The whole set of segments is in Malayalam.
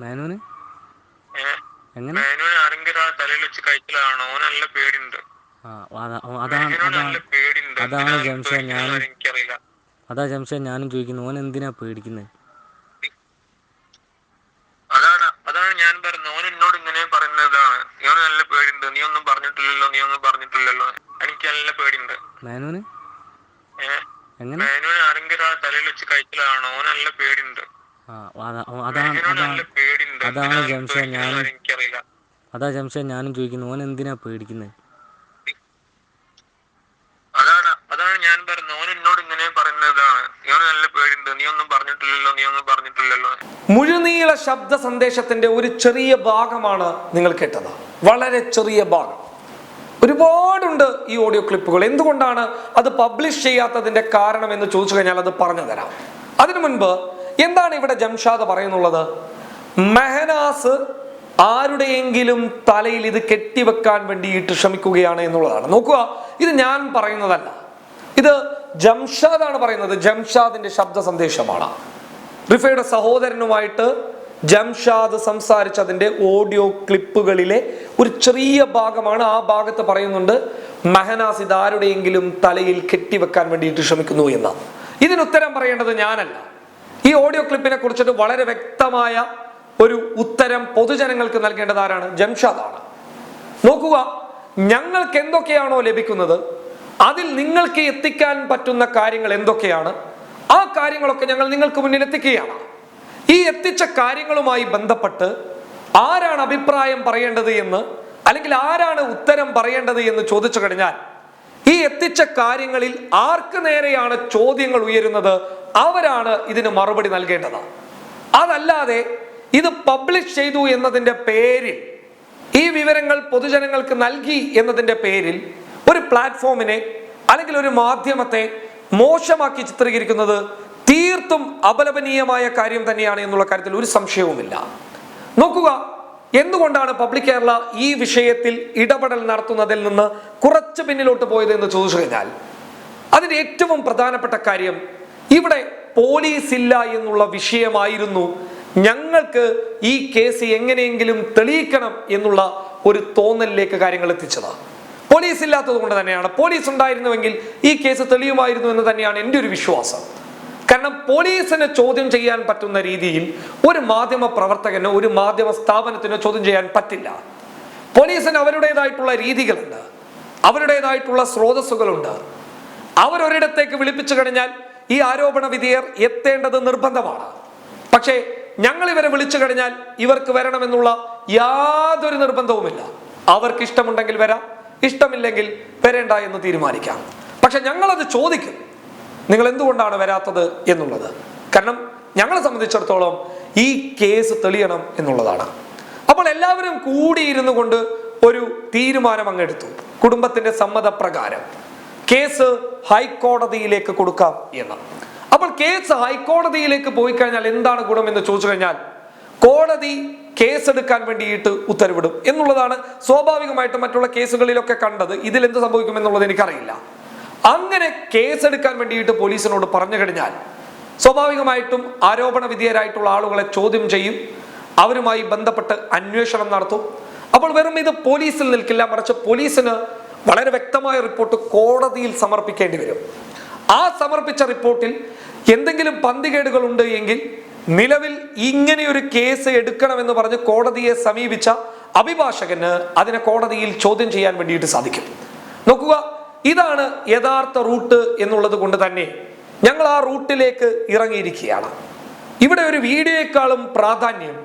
മേനോന് എങ്ങനെ മേനോന് ആരെങ്കിലും ആ തലയിൽ വെച്ച് കഴിക്കലാണോ? ഓന് നല്ല പേടിയുണ്ട്. അതാണ് ജംഷ എനിക്കറിയില്ല. ഞാനും ചോദിക്കുന്നത്, ഓൻ എന്തിനാ പേടിക്കുന്നത്? അതാണ് ഞാൻ പറയുന്നത്. ഓൻ എന്നോട് ഇങ്ങനെ പറയുന്നതാണ്, ഓന് നല്ല പേടിയുണ്ട്, നീ ഒന്നും പറഞ്ഞിട്ടില്ലല്ലോ. എനിക്ക് നല്ല പേടിയുണ്ട്. മേനോന് മേനോന് ആരെങ്കിലും ആ തലയിൽ വെച്ച് കഴിക്കലാണോ? ഓന് നല്ല പേടിയുണ്ട്. അതാണ് ജംഷ എനിക്കറിയില്ല. ഞാനും ചോദിക്കുന്നത്, ഓൻ എന്തിനാ പേടിക്കുന്നത്? അതാണ് ഞാൻ പറയുന്നത്. ഓൻ എന്നോട് ഇങ്ങനെ പറയുന്നതാണ്, ഓന് നല്ല പേടിയുണ്ട്, നീ ഒന്നും പറഞ്ഞിട്ടില്ലല്ലോ. മുഴുനീള ശബ്ദ സന്ദേശത്തിന്റെ ഒരു ചെറിയ ഭാഗമാണ് നിങ്ങൾ കേട്ടത്. വളരെ ചെറിയ ഭാഗം. ഒരുപാടുണ്ട് ഈ ഓഡിയോ ക്ലിപ്പുകൾ. എന്തുകൊണ്ടാണ് അത് പബ്ലിഷ് ചെയ്യാത്തതിന്റെ കാരണം എന്ന് ചോദിച്ചു കഴിഞ്ഞാൽ അത് പറഞ്ഞു തരാം. അതിനു മുൻപ് എന്താണ് ഇവിടെ ജംഷാദ് പറയുന്നുള്ളത്? മെഹനാസ് ആരുടെയെങ്കിലും തലയിൽ ഇത് കെട്ടിവെക്കാൻ വേണ്ടിയിട്ട് ശ്രമിക്കുകയാണ് എന്നുള്ളതാണ്. നോക്കുക, ഇത് ഞാൻ പറയുന്നതല്ല, ഇത് ജംഷാദാണ് പറയുന്നത്. ജംഷാദിന്റെ ശബ്ദ സന്ദേശമാണ്. റിഫയുടെ സഹോദരനുമായിട്ട് ജംഷാദ് സംസാരിച്ചതിന്റെ ഓഡിയോ ക്ലിപ്പുകളിലെ ഒരു ചെറിയ ഭാഗമാണ്. ആ ഭാഗത്ത് പറയുന്നുണ്ട്, മെഹനാസ് ഇത് ആരുടെയെങ്കിലും തലയിൽ കെട്ടിവെക്കാൻ വേണ്ടിയിട്ട് ശ്രമിക്കുന്നു എന്ന്. ഇതിനുത്തരം പറയേണ്ടത് ഞാനല്ല. ഈ ഓഡിയോ ക്ലിപ്പിനെ കുറിച്ചിട്ട് വളരെ വ്യക്തമായ ഒരു ഉത്തരം പൊതുജനങ്ങൾക്ക് നൽകേണ്ടത് ആരാണ്? ജംഷാദാണ്. നോക്കുക, ഞങ്ങൾക്ക് എന്തൊക്കെയാണോ ലഭിക്കുന്നത് അതിൽ നിങ്ങൾക്ക് എത്തിക്കാൻ പറ്റുന്ന കാര്യങ്ങൾ എന്തൊക്കെയാണ്, ആ കാര്യങ്ങളൊക്കെ ഞങ്ങൾ നിങ്ങൾക്ക് മുന്നിൽ എത്തിക്കുകയാണ്. ഈ എത്തിച്ച കാര്യങ്ങളുമായി ബന്ധപ്പെട്ട് ആരാണ് അഭിപ്രായം പറയേണ്ടത് എന്ന്, അല്ലെങ്കിൽ ആരാണ് ഉത്തരം പറയേണ്ടത് എന്ന് ചോദിച്ചു കഴിഞ്ഞാൽ, ഈ എത്തിച്ച കാര്യങ്ങളിൽ ആർക്ക് നേരെയാണ് ചോദ്യങ്ങൾ ഉയരുന്നത് അവരാണ് ഇതിന് മറുപടി നൽകേണ്ടത്. അതല്ലാതെ ഇത് പബ്ലിഷ് ചെയ്തു എന്നതിന്റെ പേരിൽ, ഈ വിവരങ്ങൾ പൊതുജനങ്ങൾക്ക് നൽകി എന്നതിന്റെ പേരിൽ ഒരു പ്ലാറ്റ്ഫോമിനെ അല്ലെങ്കിൽ ഒരു മാധ്യമത്തെ മോശമാക്കി ചിത്രീകരിക്കുന്നത് തീർത്തും അപലപനീയമായ കാര്യം തന്നെയാണ് എന്നുള്ള കാര്യത്തിൽ ഒരു സംശയവുമില്ല. നോക്കുക, എന്തുകൊണ്ടാണ് പബ്ലിക് കേരള ഈ വിഷയത്തിൽ ഇടപെടൽ നടത്തുന്നതിൽ നിന്ന് കുറച്ച് പിന്നിലോട്ട് പോയത് എന്ന് ചോദിച്ചു കഴിഞ്ഞാൽ, അതിന്റെ ഏറ്റവും പ്രധാനപ്പെട്ട കാര്യം, ഇവിടെ പോലീസ് ഇല്ല എന്നുള്ള വിഷയമായിരുന്നു ഞങ്ങൾക്ക് ഈ കേസ് എങ്ങനെയെങ്കിലും തെളിയിക്കണം എന്നുള്ള ഒരു തോന്നലിലേക്ക് കാര്യങ്ങൾ എത്തിച്ചത്. പോലീസ് ഇല്ലാത്തത് കൊണ്ട് തന്നെയാണ്. പോലീസ് ഉണ്ടായിരുന്നുവെങ്കിൽ ഈ കേസ് തെളിയുമായിരുന്നു എന്ന് തന്നെയാണ് എൻ്റെ ഒരു വിശ്വാസം. കാരണം പോലീസിനെ ചോദ്യം ചെയ്യാൻ പറ്റുന്ന രീതിയിൽ ഒരു മാധ്യമ പ്രവർത്തകനോ ഒരു മാധ്യമ സ്ഥാപനത്തിനോ ചോദ്യം ചെയ്യാൻ പറ്റില്ല. പോലീസിന് അവരുടേതായിട്ടുള്ള രീതികളുണ്ട്, അവരുടേതായിട്ടുള്ള സ്രോതസ്സുകളുണ്ട്. അവരൊരിടത്തേക്ക് വിളിപ്പിച്ചു കഴിഞ്ഞാൽ ഈ ആരോപണ വിധേയർ എത്തേണ്ടത് നിർബന്ധമാണ്. പക്ഷേ ഞങ്ങൾ ഇവരെ വിളിച്ചു കഴിഞ്ഞാൽ ഇവർക്ക് വരണമെന്നുള്ള യാതൊരു നിർബന്ധവുമില്ല. അവർക്ക് ഇഷ്ടമുണ്ടെങ്കിൽ വരാം, ഇഷ്ടമില്ലെങ്കിൽ വരേണ്ട എന്ന് തീരുമാനിക്കാം. പക്ഷെ ഞങ്ങളത് ചോദിക്കും, നിങ്ങൾ എന്തുകൊണ്ടാണ് വരാത്തത് എന്നുള്ളത്. കാരണം ഞങ്ങളെ സംബന്ധിച്ചിടത്തോളം ഈ കേസ് തെളിയണം എന്നുള്ളതാണ്. അപ്പോൾ എല്ലാവരും കൂടിയിരുന്നു കൊണ്ട് ഒരു തീരുമാനം അങ്ങെടുത്തു. കുടുംബത്തിന്റെ സമ്മതപ്രകാരം കേസ് ഹൈക്കോടതിയിലേക്ക് കൊടുക്കാം എന്ന്. അപ്പോൾ കേസ് ഹൈക്കോടതിയിലേക്ക് പോയി കഴിഞ്ഞാൽ എന്താണ് ഗുണം എന്ന് ചോദിച്ചു കഴിഞ്ഞാൽ, കോടതി കേസെടുക്കാൻ വേണ്ടിയിട്ട് ഉത്തരവിടും എന്നുള്ളതാണ് സ്വാഭാവികമായിട്ടും മറ്റുള്ള കേസുകളിലൊക്കെ കണ്ടത്. ഇതിൽ എന്ത് സംഭവിക്കും എന്നുള്ളത് എനിക്കറിയില്ല. അങ്ങനെ കേസെടുക്കാൻ വേണ്ടിയിട്ട് പോലീസിനോട് പറഞ്ഞു കഴിഞ്ഞാൽ സ്വാഭാവികമായിട്ടും ആരോപണ വിധേയരായിട്ടുള്ള ആളുകളെ ചോദ്യം ചെയ്യും, അവരുമായി ബന്ധപ്പെട്ട് അന്വേഷണം നടത്തും. അപ്പോൾ വെറും ഇത് പോലീസിൽ നിൽക്കില്ല, മറിച്ച് പോലീസിന് വളരെ വ്യക്തമായ റിപ്പോർട്ട് കോടതിയിൽ സമർപ്പിക്കേണ്ടി വരും. ആ സമർപ്പിച്ച റിപ്പോർട്ടിൽ എന്തെങ്കിലും പന്തികേടുകൾ ഉണ്ട് എങ്കിൽ നിലവിൽ ഇങ്ങനെയൊരു കേസ് എടുക്കണമെന്ന് പറഞ്ഞ് കോടതിയെ സമീപിച്ച അഭിഭാഷകന് അതിനെ കോടതിയിൽ ചോദ്യം ചെയ്യാൻ വേണ്ടിയിട്ട് സാധിക്കും. നോക്കുക, ഇതാണ് യഥാർത്ഥ റൂട്ട് എന്നുള്ളത് കൊണ്ട് തന്നെ ഞങ്ങൾ ആ റൂട്ടിലേക്ക് ഇറങ്ങിയിരിക്കുകയാണ്. ഇവിടെ ഒരു വീഡിയോയെക്കാളും പ്രാധാന്യം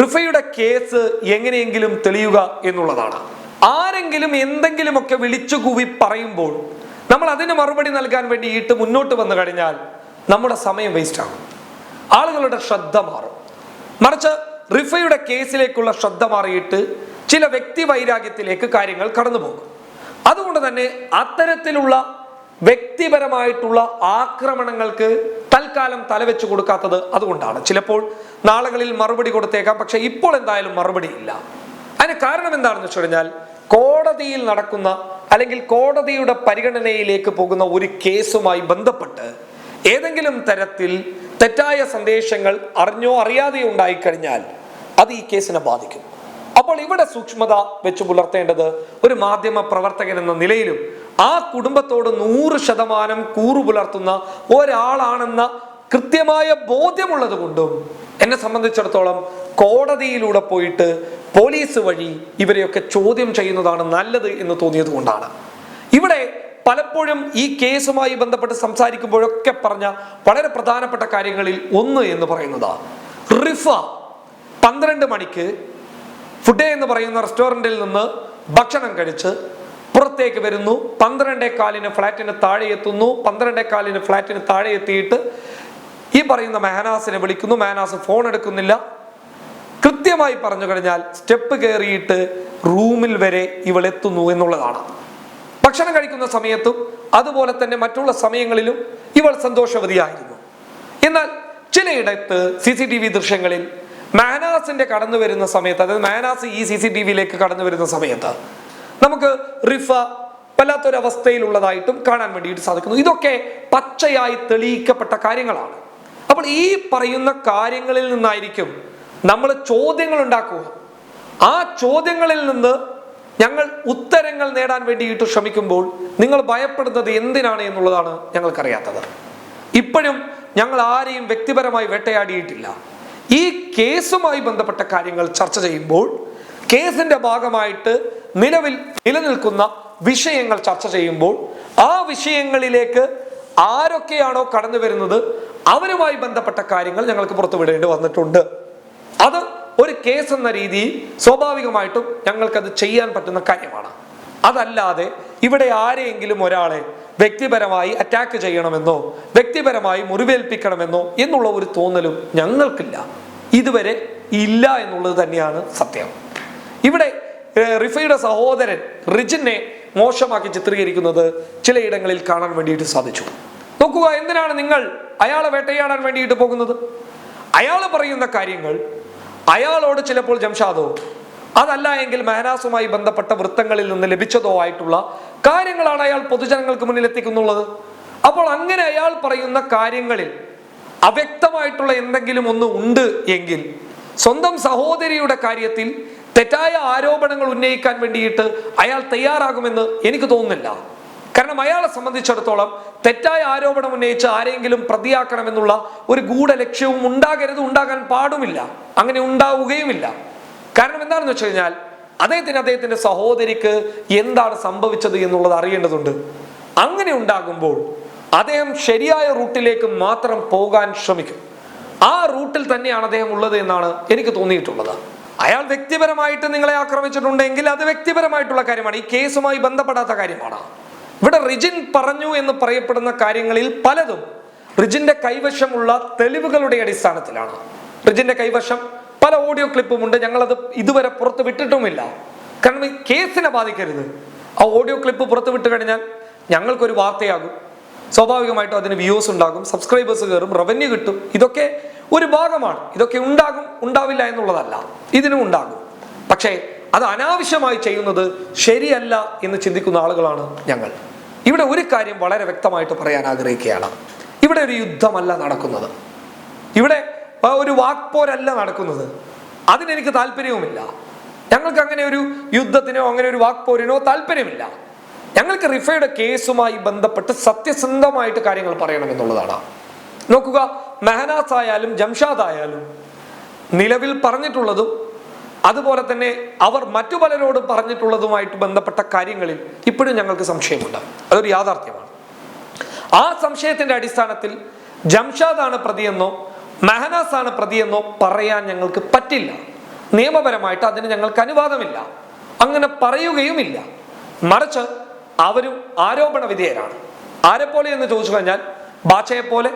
റിഫയുടെ കേസ് എങ്ങനെയെങ്കിലും തെളിയുക എന്നുള്ളതാണ്. ആരെങ്കിലും എന്തെങ്കിലുമൊക്കെ വിളിച്ചുകൂവി പറയുമ്പോൾ നമ്മൾ അതിന് മറുപടി നൽകാൻ വേണ്ടിയിട്ട് മുന്നോട്ട് വന്നു കഴിഞ്ഞാൽ നമ്മുടെ സമയം വേസ്റ്റ് ആകും, ആളുകളുടെ ശ്രദ്ധ മാറും. മറിച്ച് റിഫയുടെ കേസിലേക്കുള്ള ശ്രദ്ധ മാറിയിട്ട് ചില വ്യക്തി വൈരാഗ്യത്തിലേക്ക് കാര്യങ്ങൾ കടന്നു പോകും. അതുകൊണ്ട് തന്നെ അത്തരത്തിലുള്ള വ്യക്തിപരമായിട്ടുള്ള ആക്രമണങ്ങൾക്ക് തൽക്കാലം തലവെച്ച് കൊടുക്കാത്തത് അതുകൊണ്ടാണ്. ചിലപ്പോൾ നാളുകളിൽ മറുപടി കൊടുത്തേക്കാം, പക്ഷെ ഇപ്പോൾ എന്തായാലും മറുപടി ഇല്ല. അതിന് കാരണം എന്താണെന്ന് വെച്ച് കഴിഞ്ഞാൽ, കോടതിയിൽ നടക്കുന്ന അല്ലെങ്കിൽ കോടതിയുടെ പരിഗണനയിലേക്ക് പോകുന്ന ഒരു കേസുമായി ബന്ധപ്പെട്ട് ഏതെങ്കിലും തരത്തിൽ തെറ്റായ സന്ദേശങ്ങൾ അറിഞ്ഞോ അറിയാതെയോ ഉണ്ടായിക്കഴിഞ്ഞാൽ അത് ഈ കേസിനെ ബാധിക്കും. അപ്പോൾ ഇവിടെ സൂക്ഷ്മത വെച്ച് പുലർത്തേണ്ടത് ഒരു മാധ്യമ പ്രവർത്തകൻ എന്ന നിലയിലും ആ കുടുംബത്തോട് 100% കൂറു പുലർത്തുന്ന ഒരാളാണെന്ന കൃത്യമായ ബോധ്യമുള്ളത് കൊണ്ടും എന്നെ സംബന്ധിച്ചിടത്തോളം കോടതിയിലൂടെ പോയിട്ട് പോലീസ് വഴി ഇവരെയൊക്കെ ചോദ്യം ചെയ്യുന്നതാണ് നല്ലത് എന്ന് തോന്നിയത് കൊണ്ടാണ്. ഇവിടെ പലപ്പോഴും ഈ കേസുമായി ബന്ധപ്പെട്ട് സംസാരിക്കുമ്പോഴൊക്കെ പറഞ്ഞ വളരെ പ്രധാനപ്പെട്ട കാര്യങ്ങളിൽ ഒന്ന് എന്ന് പറയുന്നത്, റിഫ 12 മണിക്ക് ഫുഡേ എന്ന് പറയുന്ന റെസ്റ്റോറൻറ്റിൽ നിന്ന് ഭക്ഷണം കഴിച്ച് പുറത്തേക്ക് വരുന്നു. 12:15 ഫ്ലാറ്റിന് താഴെ എത്തുന്നു. 12:15 ഫ്ലാറ്റിന് താഴെ എത്തിയിട്ട് ഈ പറയുന്ന മെഹനാസിനെ വിളിക്കുന്നു. മെഹനാസ് ഫോൺ എടുക്കുന്നില്ല. കൃത്യമായി പറഞ്ഞു കഴിഞ്ഞാൽ സ്റ്റെപ്പ് കയറിയിട്ട് റൂമിൽ വരെ ഇവൾ എത്തുന്നു എന്നുള്ളതാണ്. ഭക്ഷണം കഴിക്കുന്ന സമയത്തും അതുപോലെ തന്നെ മറ്റുള്ള സമയങ്ങളിലും ഇവൾ സന്തോഷവതിയായിരുന്നു. എന്നാൽ ചിലയിടത്ത് CCTV ദൃശ്യങ്ങളിൽ മെഹനാസിന്റെ കടന്നു വരുന്ന സമയത്ത്, അതായത് മെഹനാസ് ഈ CCTVയിലേക്ക് കടന്നു വരുന്ന സമയത്ത് നമുക്ക് റിഫ വല്ലാത്തൊരവസ്ഥയിലുള്ളതായിട്ടും കാണാൻ വേണ്ടിയിട്ട് സാധിക്കുന്നു. ഇതൊക്കെ പച്ചയായി തെളിയിക്കപ്പെട്ട കാര്യങ്ങളാണ്. അപ്പോൾ ഈ പറയുന്ന കാര്യങ്ങളിൽ നിന്നായിരിക്കും നമ്മൾ ചോദ്യങ്ങൾ ഉണ്ടാക്കുക. ആ ചോദ്യങ്ങളിൽ നിന്ന് ഞങ്ങൾ ഉത്തരങ്ങൾ നേടാൻ വേണ്ടിയിട്ട് ശ്രമിക്കുമ്പോൾ നിങ്ങൾ ഭയപ്പെടുന്നത് എന്തിനാണ് എന്നുള്ളതാണ് ഞങ്ങൾക്കറിയാത്തത്. ഇപ്പോഴും ഞങ്ങൾ ആരെയും വ്യക്തിപരമായി വേട്ടയാടിയിട്ടില്ല. ഈ കേസുമായി ബന്ധപ്പെട്ട കാര്യങ്ങൾ ചർച്ച ചെയ്യുമ്പോൾ, കേസിന്റെ ഭാഗമായിട്ട് നിലവിൽ നിലനിൽക്കുന്ന വിഷയങ്ങൾ ചർച്ച ചെയ്യുമ്പോൾ, ആ വിഷയങ്ങളിലേക്ക് ആരൊക്കെയാണോ കടന്നു വരുന്നത് അവരുമായി ബന്ധപ്പെട്ട കാര്യങ്ങൾ ഞങ്ങൾക്ക് പുറത്തുവിടേണ്ടി വന്നിട്ടുണ്ട്. അത് ഒരു കേസ് എന്ന രീതിയിൽ സ്വാഭാവികമായിട്ടും ഞങ്ങൾക്കത് ചെയ്യാൻ പറ്റുന്ന കാര്യമാണ്. അതല്ലാതെ ഇവിടെ ആരെയെങ്കിലും ഒരാളെ വ്യക്തിപരമായി അറ്റാക്ക് ചെയ്യണമെന്നോ വ്യക്തിപരമായി മുറിവേൽപ്പിക്കണമെന്നോ എന്നുള്ള ഒരു തോന്നലും ഞങ്ങൾക്കില്ല, ഇതുവരെ ഇല്ല എന്നുള്ളത് തന്നെയാണ് സത്യം. ഇവിടെ റിഫയുടെ സഹോദരൻ റിജിനെ മോശമാക്കി ചിത്രീകരിക്കുന്നത് ചിലയിടങ്ങളിൽ കാണാൻ വേണ്ടിയിട്ട് സാധിച്ചു. നോക്കുക, എന്തിനാണ് നിങ്ങൾ അയാളെ വേട്ടയാടാൻ വേണ്ടിയിട്ട് പോകുന്നത്? അയാൾ പറയുന്ന കാര്യങ്ങൾ അയാളോട് ചിലപ്പോൾ ജംഷാദോ അതല്ല എങ്കിൽ മെഹനാസുമായി ബന്ധപ്പെട്ട വൃത്തങ്ങളിൽ നിന്ന് ലഭിച്ചതോ ആയിട്ടുള്ള കാര്യങ്ങളാണ് അയാൾ പൊതുജനങ്ങൾക്ക് മുന്നിൽ എത്തിക്കുന്നുള്ളത്. അപ്പോൾ അങ്ങനെ അയാൾ പറയുന്ന കാര്യങ്ങളിൽ അവ്യക്തമായിട്ടുള്ള എന്തെങ്കിലും ഒന്ന് ഉണ്ട് എങ്കിൽ സ്വന്തം സഹോദരിയുടെ കാര്യത്തിൽ തെറ്റായ ആരോപണങ്ങൾ ഉന്നയിക്കാൻ വേണ്ടിയിട്ട് അയാൾ തയ്യാറാകുമെന്ന് എനിക്ക് തോന്നുന്നില്ല. കാരണം അയാളെ സംബന്ധിച്ചിടത്തോളം തെറ്റായ ആരോപണം ഉന്നയിച്ച് ആരെങ്കിലും പ്രതിയാക്കണമെന്നുള്ള ഒരു ഗൂഢലക്ഷ്യവും ഉണ്ടാകരുത്, ഉണ്ടാകാൻ പാടുമില്ല, അങ്ങനെ ഉണ്ടാവുകയുമില്ല. കാരണം എന്താണെന്ന് വെച്ച് കഴിഞ്ഞാൽ അദ്ദേഹത്തിന്റെ സഹോദരിക്ക് എന്താണ് സംഭവിച്ചത് എന്നുള്ളത് അറിയേണ്ടതുണ്ട്. അങ്ങനെ ഉണ്ടാകുമ്പോൾ അദ്ദേഹം ശരിയായ റൂട്ടിലേക്ക് മാത്രം പോകാൻ ശ്രമിക്കും. ആ റൂട്ടിൽ തന്നെയാണ് അദ്ദേഹം ഉള്ളത് എന്നാണ് എനിക്ക് തോന്നിയിട്ടുള്ളത്. അയാൾ വ്യക്തിപരമായിട്ട് നിങ്ങളെ ആക്രമിച്ചിട്ടുണ്ടെങ്കിൽ അത് വ്യക്തിപരമായിട്ടുള്ള കാര്യമാണ്, ഈ കേസുമായി ബന്ധപ്പെടാത്ത കാര്യമാണ്. ഇവിടെ റിജിൻ പറഞ്ഞു എന്ന് പറയപ്പെടുന്ന കാര്യങ്ങളിൽ പലതും റിജിന്റെ കൈവശമുള്ള തെളിവുകളുടെ അടിസ്ഥാനത്തിലാണ്. റിജിന്റെ കൈവശം പല ഓഡിയോ ക്ലിപ്പുമുണ്ട്, ഞങ്ങളത് ഇതുവരെ പുറത്ത് വിട്ടിട്ടുമില്ല. കാരണം ഈ കേസിനെ ബാധിക്കരുത്. ആ ഓഡിയോ ക്ലിപ്പ് പുറത്ത് വിട്ട് കഴിഞ്ഞാൽ ഞങ്ങൾക്കൊരു വാർത്തയാകും, സ്വാഭാവികമായിട്ടും അതിന് വ്യൂസ് ഉണ്ടാകും, സബ്സ്ക്രൈബേഴ്സ് കയറും, റവന്യൂ കിട്ടും. ഇതൊക്കെ ഒരു ഭാഗമാണ്. ഇതൊക്കെ ഉണ്ടാകും, ഉണ്ടാവില്ല എന്നുള്ളതല്ല, ഇതിനും ഉണ്ടാകും. പക്ഷേ അത് അനാവശ്യമായി ചെയ്യുന്നത് ശരിയല്ല എന്ന് ചിന്തിക്കുന്ന ആളുകളാണ് ഞങ്ങൾ. ഇവിടെ ഒരു കാര്യം വളരെ വ്യക്തമായിട്ട് പറയാൻ ആഗ്രഹിക്കുകയാണ്. ഇവിടെ ഒരു യുദ്ധമല്ല നടക്കുന്നത്, ഇവിടെ ഒരു വാക്പോരല്ല നടക്കുന്നത്. അതിനെനിക്ക് താല്പര്യവുമില്ല. ഞങ്ങൾക്ക് അങ്ങനെ ഒരു യുദ്ധത്തിനോ അങ്ങനെ ഒരു വാക്പോരിനോ താല്പര്യമില്ല. ഞങ്ങൾക്ക് റിഫയുടെ കേസുമായി ബന്ധപ്പെട്ട് സത്യസന്ധമായിട്ട് കാര്യങ്ങൾ പറയണമെന്നുള്ളതാണ്. നോക്കുക, മെഹനാസ് ആയാലും ജംഷാദ് ആയാലും നിലവിൽ പറഞ്ഞിട്ടുള്ളതും അതുപോലെ തന്നെ അവർ മറ്റു പലരോട് പറഞ്ഞിട്ടുള്ളതുമായിട്ട് ബന്ധപ്പെട്ട കാര്യങ്ങളിൽ ഇപ്പോഴും ഞങ്ങൾക്ക് സംശയമുണ്ട്. അതൊരു യാഥാർത്ഥ്യമാണ്. ആ സംശയത്തിന്റെ അടിസ്ഥാനത്തിൽ ജംഷാദാണ് പ്രതിയെന്നോ മെഹനാസ് ആണ് പ്രതിയെന്നോ പറയാൻ ഞങ്ങൾക്ക് പറ്റില്ല. നിയമപരമായിട്ട് അതിന് ഞങ്ങൾക്ക് അനുവാദമില്ല, അങ്ങനെ പറയുകയുമില്ല. മറിച്ച് അവരും ആരോപണ വിധേയരാണ്. ആരെപ്പോലെ എന്ന് ചോദിച്ചു കഴിഞ്ഞാൽ ബാച്ചയെ പോലെ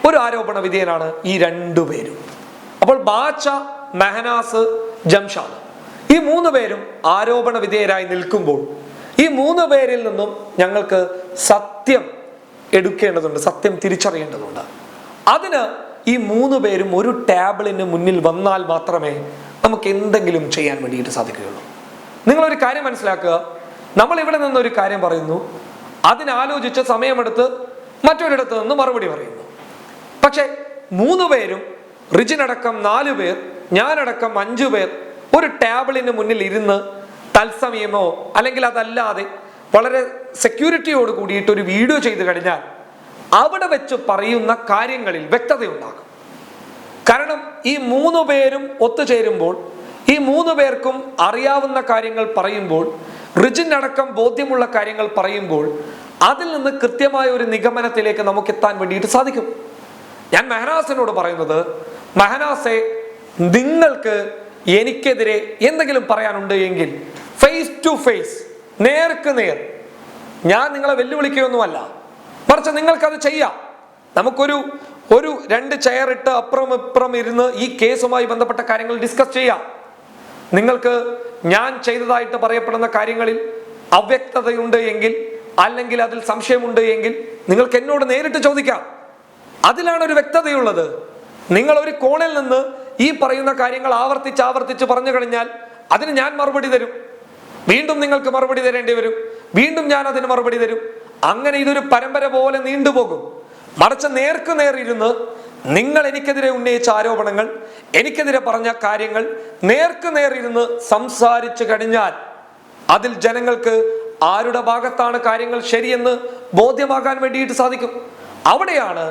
ഒരു ആരോപണ വിധേയനാണ് ഈ രണ്ടുപേരും. അപ്പോൾ ബാച്ച, മെഹനാസ്, ജംഷാദ് ഈ 3 പേരും ആരോപണ വിധേയരായി നിൽക്കുമ്പോൾ ഈ 3 പേരിൽ നിന്നും ഞങ്ങൾക്ക് സത്യം എടുക്കേണ്ടതുണ്ട്, സത്യം തിരിച്ചറിയേണ്ടതുണ്ട്. അതിന് ഈ 3 പേരും ഒരു ടേബിളിന് മുന്നിൽ വന്നാൽ മാത്രമേ നമുക്ക് എന്തെങ്കിലും ചെയ്യാൻ വേണ്ടിയിട്ട് സാധിക്കുകയുള്ളൂ. നിങ്ങളൊരു കാര്യം മനസ്സിലാക്കുക, നമ്മൾ ഇവിടെ നിന്നൊരു കാര്യം പറയുന്നു, അതിനാലോചിച്ച് സമയമെടുത്ത് മറ്റൊരിടത്ത് നിന്ന് മറുപടി പറയുന്നു. പക്ഷെ 3 പേരും, റിജിനടക്കം 4 പേർ ഞാനടക്കം 5 പേർ ഒരു ടേബിളിന് മുന്നിൽ ഇരുന്ന് തത്സമയമോ അല്ലെങ്കിൽ അതല്ലാതെ വളരെ സെക്യൂരിറ്റിയോട് കൂടിയിട്ട് ഒരു വീഡിയോ ചെയ്തു കഴിഞ്ഞാൽ അവിടെ വെച്ച് പറയുന്ന കാര്യങ്ങളിൽ വ്യക്തതയുണ്ടാകും. കാരണം ഈ 3 പേരും ഒത്തുചേരുമ്പോൾ, ഈ 3 പേർക്കും അറിയാവുന്ന കാര്യങ്ങൾ പറയുമ്പോൾ, റിജിനടക്കം ബോധ്യമുള്ള കാര്യങ്ങൾ പറയുമ്പോൾ അതിൽ നിന്ന് കൃത്യമായ ഒരു നിഗമനത്തിലേക്ക് നമുക്ക് എത്താൻ വേണ്ടിയിട്ട് സാധിക്കും. ഞാൻ മെഹനാസിനോട് പറയുന്നത്, മെഹനാസെ, നിങ്ങൾക്ക് എനിക്കെതിരെ എന്തെങ്കിലും പറയാനുണ്ട് എങ്കിൽ ഫേസ് ടു ഫേസ്, നേർക്ക് നേർ, ഞാൻ നിങ്ങളെ വെല്ലുവിളിക്കുകയൊന്നുമല്ല, മറിച്ച് നിങ്ങൾക്കത് ചെയ്യാം. നമുക്കൊരു 2 ചെയർ ഇട്ട് അപ്പുറം ഇപ്പുറം ഇരുന്ന് ഈ കേസുമായി ബന്ധപ്പെട്ട കാര്യങ്ങൾ ഡിസ്കസ് ചെയ്യാം. നിങ്ങൾക്ക് ഞാൻ ചെയ്തതായിട്ട് പറയപ്പെടുന്ന കാര്യങ്ങളിൽ അവ്യക്തതയുണ്ട് എങ്കിൽ, അല്ലെങ്കിൽ അതിൽ സംശയമുണ്ട് എങ്കിൽ നിങ്ങൾക്ക് എന്നോട് നേരിട്ട് ചോദിക്കാം. അതിലാണ് ഒരു വ്യക്തതയുള്ളത്. നിങ്ങൾ ഒരു കോണിൽ നിന്ന് ഈ പറയുന്ന കാര്യങ്ങൾ ആവർത്തിച്ച് പറഞ്ഞു കഴിഞ്ഞാൽ അതിന് ഞാൻ മറുപടി തരും, വീണ്ടും നിങ്ങൾക്ക് മറുപടി തരേണ്ടി വരും, വീണ്ടും ഞാൻ അതിന് മറുപടി തരും. അങ്ങനെ ഇതൊരു പരമ്പര പോലെ നീണ്ടുപോകും. മറിച്ച് നേർക്ക് നേരിരുന്ന് നിങ്ങൾ എനിക്കെതിരെ ഉന്നയിച്ച ആരോപണങ്ങൾ, എനിക്കെതിരെ പറഞ്ഞ കാര്യങ്ങൾ നേർക്ക് നേരിരുന്ന് സംസാരിച്ചു കഴിഞ്ഞാൽ അതിൽ ജനങ്ങൾക്ക് ആരുടെ ഭാഗത്താണ് കാര്യങ്ങൾ ശരിയെന്ന് ബോധ്യമാകാൻ വേണ്ടിയിട്ട് സാധിക്കും. അവിടെയാണ്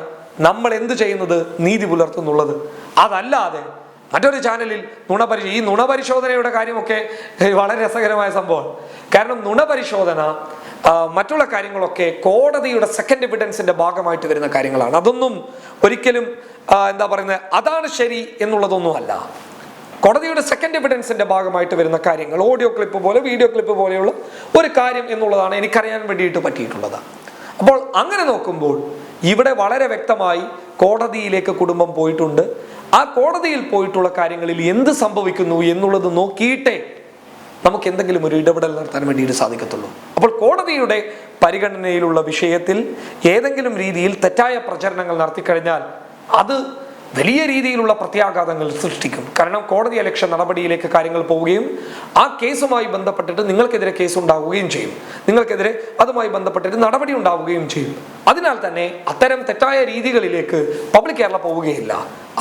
നമ്മൾ എന്ത് ചെയ്യുന്നത്, നീതി പുലർത്തുന്നുള്ളത്. അതല്ലാതെ മറ്റൊരു ചാനലിൽ ഈ നുണപരിശോധനയുടെ കാര്യമൊക്കെ വളരെ രസകരമായ സംഭവമാണ്. കാരണം നുണപരിശോധന മറ്റുള്ള കാര്യങ്ങളൊക്കെ കോടതിയുടെ സെക്കൻഡ് എവിഡൻസിന്റെ ഭാഗമായിട്ട് വരുന്ന കാര്യങ്ങളാണ്. അതൊന്നും ഒരിക്കലും അതാണ് ശരി എന്നുള്ളതൊന്നുമല്ല. കോടതിയുടെ സെക്കൻഡ് എവിഡൻസിന്റെ ഭാഗമായിട്ട് വരുന്ന കാര്യങ്ങൾ, ഓഡിയോ ക്ലിപ്പ് പോലെ, വീഡിയോ ക്ലിപ്പ് പോലെയുള്ള ഒരു കാര്യം എന്നുള്ളതാണ് എനിക്കറിയാൻ വേണ്ടിയിട്ട് പറ്റിയിട്ടുള്ളത്. അപ്പോൾ അങ്ങനെ നോക്കുമ്പോൾ ഇവിടെ വളരെ വ്യക്തമായി കോടതിയിലേക്ക് കുടുംബം പോയിട്ടുണ്ട്. ആ കോടതിയിൽ പോയിട്ടുള്ള കാര്യങ്ങളിൽ എന്ത് സംഭവിക്കുന്നു എന്നുള്ളത് നോക്കിയിട്ടേ നമുക്ക് എന്തെങ്കിലും ഒരു ഇടപെടൽ നടത്താൻ വേണ്ടിയിട്ട് സാധിക്കത്തുള്ളൂ. അപ്പോൾ കോടതിയുടെ പരിഗണനയിലുള്ള വിഷയത്തിൽ ഏതെങ്കിലും രീതിയിൽ തെറ്റായ പ്രചരണങ്ങൾ നടത്തിക്കഴിഞ്ഞാൽ അത് വലിയ രീതിയിലുള്ള പ്രത്യാഘാതങ്ങൾ സൃഷ്ടിക്കും. കാരണം കോടതി അലക്ഷ്യ നടപടിയിലേക്ക് കാര്യങ്ങൾ പോവുകയും ആ കേസുമായി ബന്ധപ്പെട്ടിട്ട് നിങ്ങൾക്കെതിരെ കേസ് ഉണ്ടാവുകയും ചെയ്യും, നിങ്ങൾക്കെതിരെ അതുമായി ബന്ധപ്പെട്ടിട്ട് നടപടി ഉണ്ടാവുകയും ചെയ്യും. അതിനാൽ തന്നെ അത്തരം തെറ്റായ രീതികളിലേക്ക് പബ്ലിക് കേരള പോവുകയില്ല.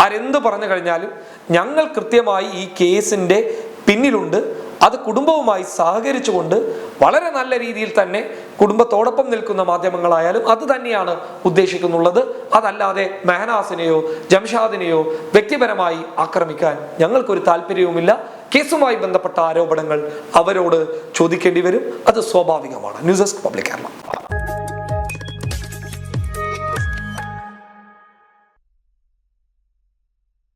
ആരെന്ത് പറഞ്ഞു കഴിഞ്ഞാലും ഞങ്ങൾ കൃത്യമായി ഈ കേസിന്റെ പിന്നിലുണ്ട്. അത് കുടുംബവുമായി സഹകരിച്ചുകൊണ്ട് വളരെ നല്ല രീതിയിൽ തന്നെ കുടുംബത്തോടൊപ്പം നിൽക്കുന്ന മാധ്യമങ്ങളായാലും അത് തന്നെയാണ് ഉദ്ദേശിക്കുന്നുള്ളത്. അതല്ലാതെ മെഹനാസിനെയോ ജംഷാദിനെയോ വ്യക്തിപരമായി ആക്രമിക്കാൻ ഞങ്ങൾക്കൊരു താല്പര്യവുമില്ല. കേസുമായി ബന്ധപ്പെട്ട ആരോപണങ്ങൾ അവരോട് ചോദിക്കേണ്ടി വരും, അത് സ്വാഭാവികമാണ്. News desk public Kerala.